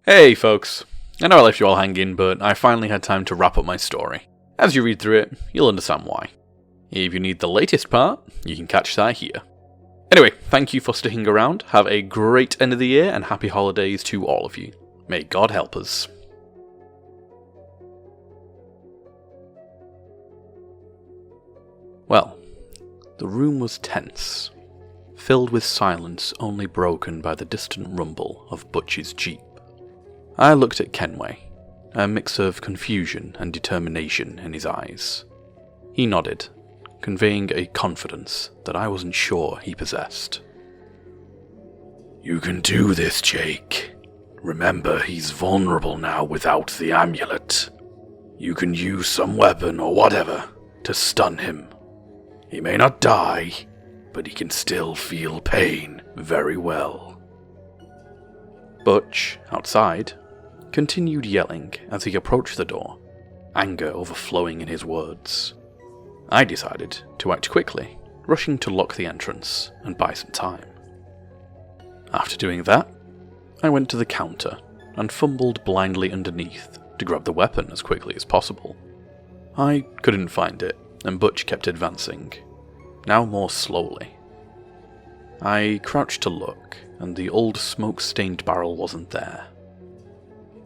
Hey folks, I know I left you all hanging, but I finally had time to wrap up my story. As you read through it, you'll understand why. If you need the latest part, you can catch that here. Anyway, thank you for sticking around, have a great end of the year and happy holidays to all of you. May God help us. Well, the room was tense, filled with silence only broken by the distant rumble of Butch's jeep. I looked at Kenway, a mix of confusion and determination in his eyes. He nodded, conveying a confidence that I wasn't sure he possessed. You can do this, Jake. Remember, he's vulnerable now without the amulet. You can use some weapon or whatever to stun him. He may not die, but he can still feel pain very well. Butch, outside, continued yelling as he approached the door, anger overflowing in his words. I decided to act quickly, rushing to lock the entrance and buy some time. After doing that, I went to the counter and fumbled blindly underneath to grab the weapon as quickly as possible. I couldn't find it, and Butch kept advancing, now more slowly. I crouched to look, and the old smoke-stained barrel wasn't there.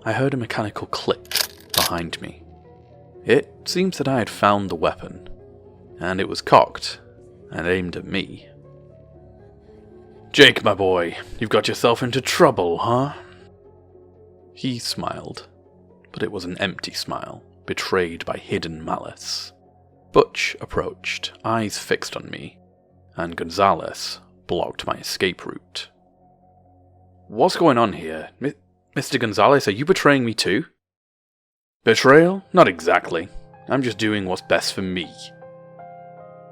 I heard a mechanical click behind me. It seems that I had found the weapon, and it was cocked and aimed at me. Jake, my boy, you've got yourself into trouble, huh? He smiled, but it was an empty smile, betrayed by hidden malice. Butch approached, eyes fixed on me, and Gonzalez blocked my escape route. What's going on here? Mr. Gonzalez, are you betraying me too? Betrayal? Not exactly. I'm just doing what's best for me.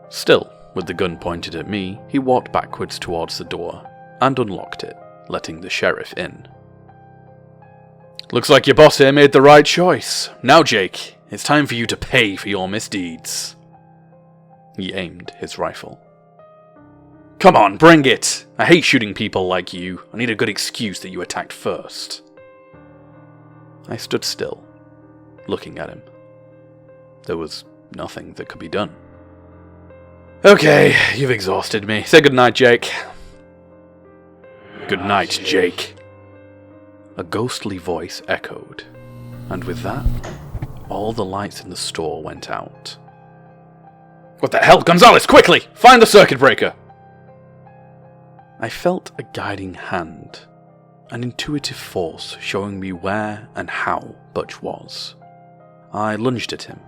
Still, with the gun pointed at me, he walked backwards towards the door and unlocked it, letting the sheriff in. Looks like your boss here made the right choice. Now, Jake, it's time for you to pay for your misdeeds. He aimed his rifle. Come on, bring it! I hate shooting people like you. I need a good excuse that you attacked first. I stood still, looking at him. There was nothing that could be done. Okay, you've exhausted me. Say goodnight, Jake. Good night, Jake. A ghostly voice echoed, and with that, all the lights in the store went out. What the hell? Gonzalez, quickly! Find the circuit breaker! I felt a guiding hand, an intuitive force showing me where and how Butch was. I lunged at him,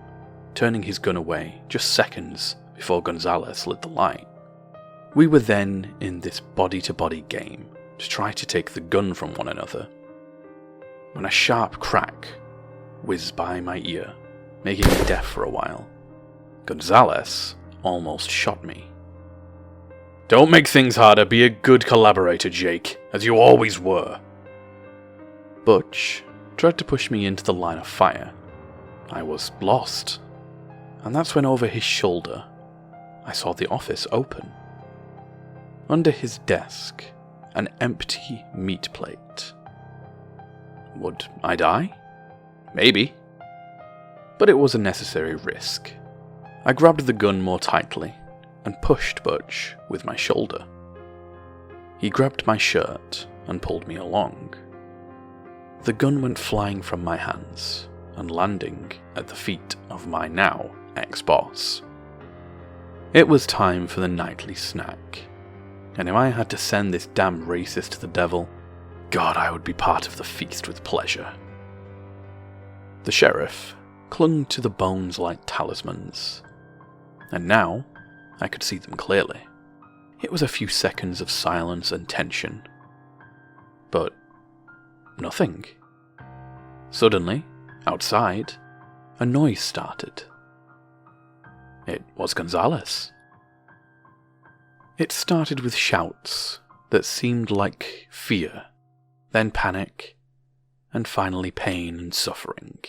turning his gun away just seconds before Gonzalez lit the light. We were then in this body-to-body game to try to take the gun from one another, when a sharp crack whizzed by my ear, making me deaf for a while. Gonzalez almost shot me. Don't make things harder, be a good collaborator, Jake, as you always were. Butch tried to push me into the line of fire. I was lost, and that's when over his shoulder I saw the office open. Under his desk, an empty meat plate. Would I die? Maybe. But it was a necessary risk. I grabbed the gun more tightly and pushed Butch with my shoulder. He grabbed my shirt and pulled me along. The gun went flying from my hands and landing at the feet of my now ex-boss. It was time for the nightly snack, and if I had to send this damn racist to the devil, God, I would be part of the feast with pleasure. The sheriff clung to the bones like talismans, and now I could see them clearly. It was a few seconds of silence and tension, but nothing. Suddenly, outside, a noise started. It was Gonzalez. It started with shouts that seemed like fear, then panic, and finally pain and suffering.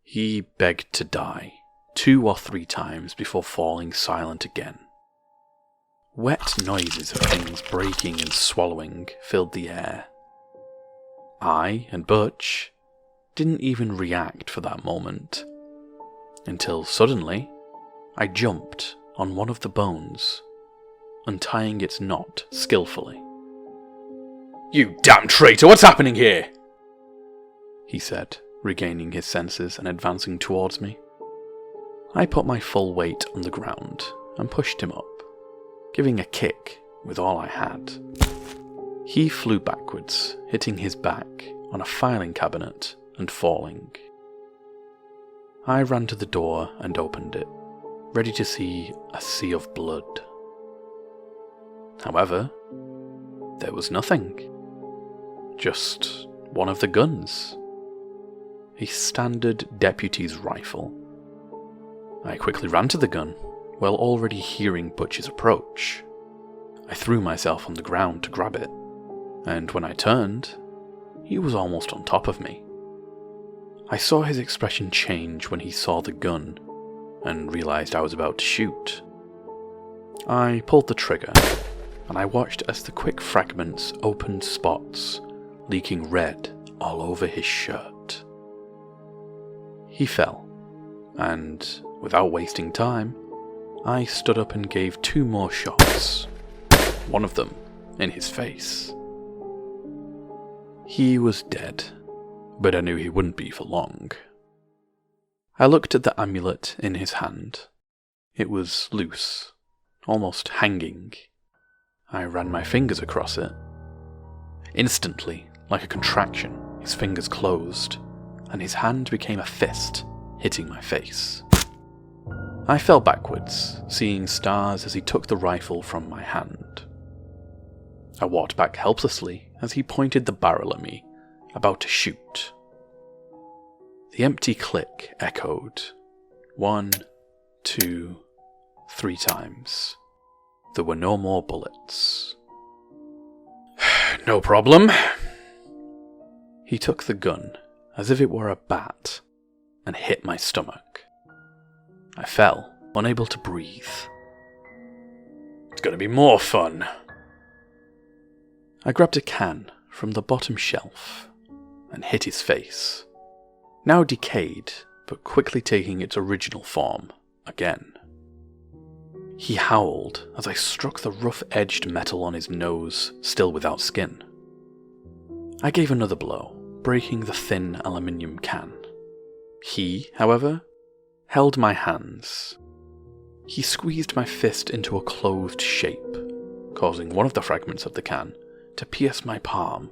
He begged to die 2 or 3 times before falling silent again. Wet noises of things breaking and swallowing filled the air. I and Butch didn't even react for that moment, until suddenly I jumped on one of the bones, untying its knot skillfully. "You damn traitor, what's happening here?" he said, regaining his senses and advancing towards me. I put my full weight on the ground and pushed him up, giving a kick with all I had. He flew backwards, hitting his back on a filing cabinet and falling. I ran to the door and opened it, ready to see a sea of blood. However, there was nothing. Just one of the guns. A standard deputy's rifle. I quickly ran to the gun, while already hearing Butch's approach. I threw myself on the ground to grab it, and when I turned, he was almost on top of me. I saw his expression change when he saw the gun, and realized I was about to shoot. I pulled the trigger, and I watched as the quick fragments opened spots, leaking red all over his shirt. He fell, and without wasting time, I stood up and gave 2 more shots, one of them in his face. He was dead, but I knew he wouldn't be for long. I looked at the amulet in his hand. It was loose, almost hanging. I ran my fingers across it. Instantly, like a contraction, his fingers closed, and his hand became a fist, hitting my face. I fell backwards, seeing stars as he took the rifle from my hand. I walked back helplessly as he pointed the barrel at me, about to shoot. The empty click echoed 1, 2, 3 times. There were no more bullets. "No problem." He took the gun as if it were a bat and hit my stomach. I fell, unable to breathe. "It's gonna be more fun." I grabbed a can from the bottom shelf and hit his face, now decayed but quickly taking its original form again. He howled as I struck the rough-edged metal on his nose, still without skin. I gave another blow, breaking the thin aluminium can. He, however, held my hands. He squeezed my fist into a closed shape, causing one of the fragments of the can to pierce my palm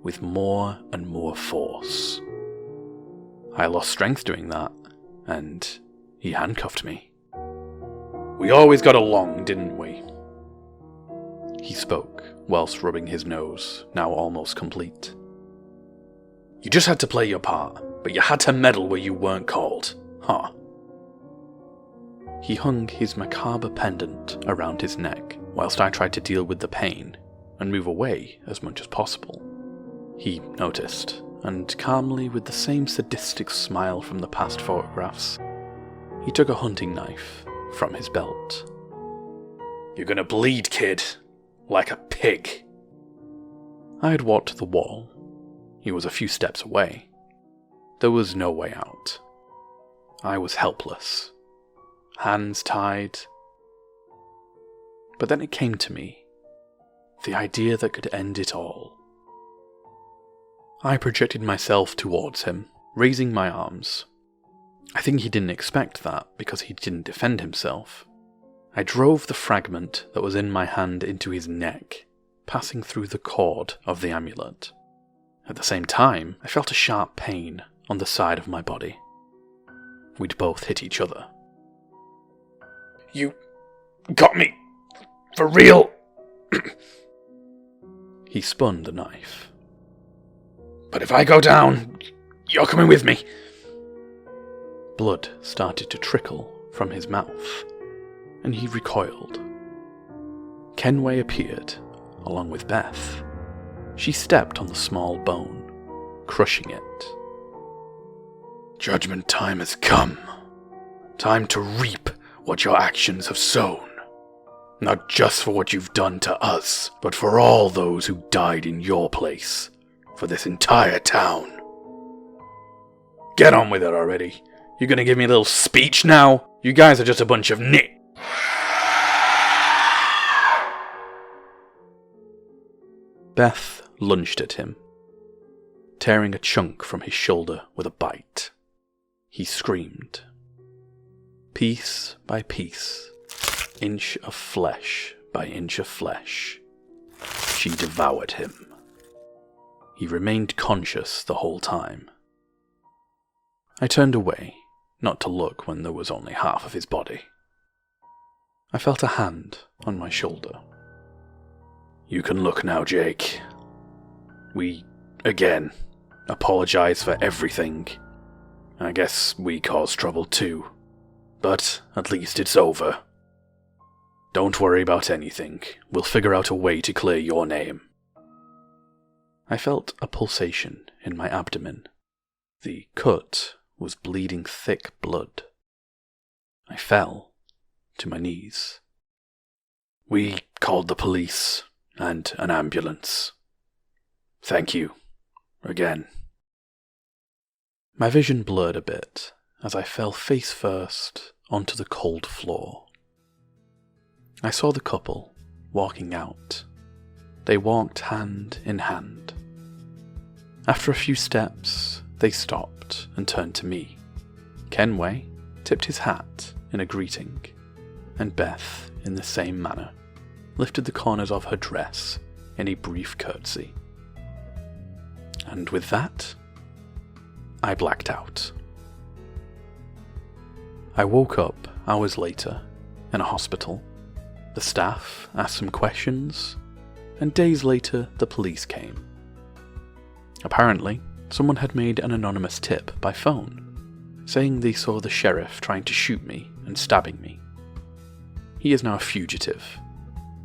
with more and more force. I lost strength doing that, and he handcuffed me. "We always got along, didn't we?" He spoke, whilst rubbing his nose, now almost complete. "You just had to play your part, but you had to meddle where you weren't called, huh?" He hung his macabre pendant around his neck, whilst I tried to deal with the pain and move away as much as possible. He noticed, and calmly, with the same sadistic smile from the past photographs, he took a hunting knife from his belt. "You're gonna bleed, kid, like a pig." I had walked to the wall. He was a few steps away. There was no way out. I was helpless, hands tied. But then it came to me, the idea that could end it all. I projected myself towards him, raising my arms. I think he didn't expect that because he didn't defend himself. I drove the fragment that was in my hand into his neck, passing through the cord of the amulet. At the same time, I felt a sharp pain on the side of my body. We'd both hit each other. "You got me, for real?" He spun the knife. "But if I go down, you're coming with me." Blood started to trickle from his mouth, and he recoiled. Kenway appeared, along with Beth. She stepped on the small bone, crushing it. "Judgment time has come. Time to reap what your actions have sown. Not just for what you've done to us, but for all those who died in your place. for this entire town. Get on with it already. You're gonna give me a little speech now? You guys are just a bunch of nit. Beth lunged at him, tearing a chunk from his shoulder with a bite. He screamed. Piece by piece, inch of flesh by inch of flesh, she devoured him. He remained conscious the whole time. I turned away, not to look when there was only half of his body. I felt a hand on my shoulder. You can look now, Jake. We, again, apologize for everything. I guess we caused trouble too. But at least it's over. Don't worry about anything. We'll figure out a way to clear your name. I felt a pulsation in my abdomen. The cut was bleeding thick blood. I fell to my knees. We called the police and an ambulance. Thank you. Again. My vision blurred a bit as I fell face first onto the cold floor. I saw the couple walking out. They walked hand in hand. After a few steps, they stopped and turned to me. Kenway tipped his hat in a greeting, and Beth, in the same manner, lifted the corners of her dress in a brief curtsy. And with that, I blacked out. I woke up hours later in a hospital. The staff asked some questions, and days later the police came. Apparently, someone had made an anonymous tip by phone, saying they saw the sheriff trying to shoot me and stabbing me. He is now a fugitive,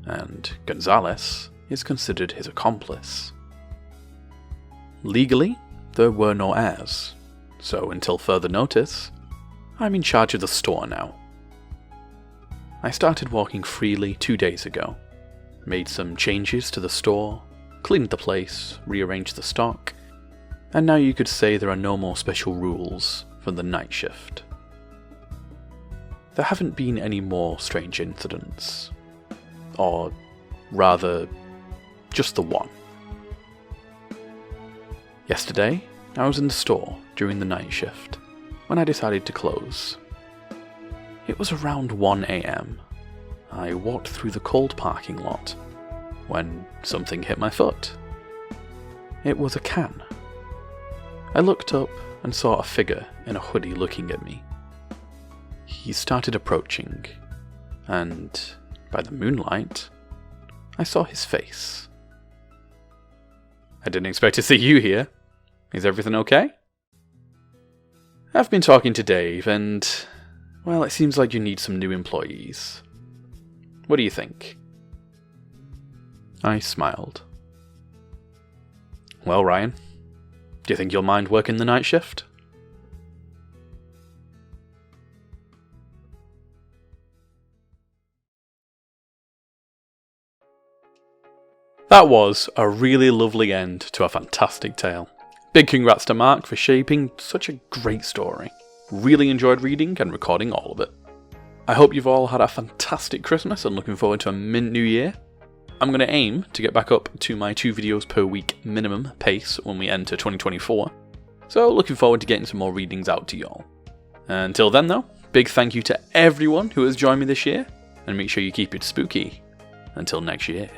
and Gonzalez is considered his accomplice. Legally, there were no heirs, so until further notice, I'm in charge of the store now. I started walking freely 2 days ago, made some changes to the store, cleaned the place, rearranged the stock, and now you could say there are no more special rules for the night shift. There haven't been any more strange incidents, or rather, just the one. Yesterday, I was in the store during the night shift when I decided to close. It was around 1 AM. I walked through the cold parking lot when something hit my foot. It was a can. I looked up and saw a figure in a hoodie looking at me. He started approaching, and by the moonlight, I saw his face. I didn't expect to see you here. Is everything okay? I've been talking to Dave, and well, it seems like you need some new employees. What do you think? I smiled. Well, Ryan, do you think you'll mind working the night shift? That was a really lovely end to a fantastic tale. Big congrats to Mark for shaping such a great story. Really enjoyed reading and recording all of it. I hope you've all had a fantastic Christmas and looking forward to a mint new year. I'm going to aim to get back up to my 2 videos per week minimum pace when we enter 2024. So looking forward to getting some more readings out to y'all. Until then though, big thank you to everyone who has joined me this year, and make sure you keep it spooky until next year.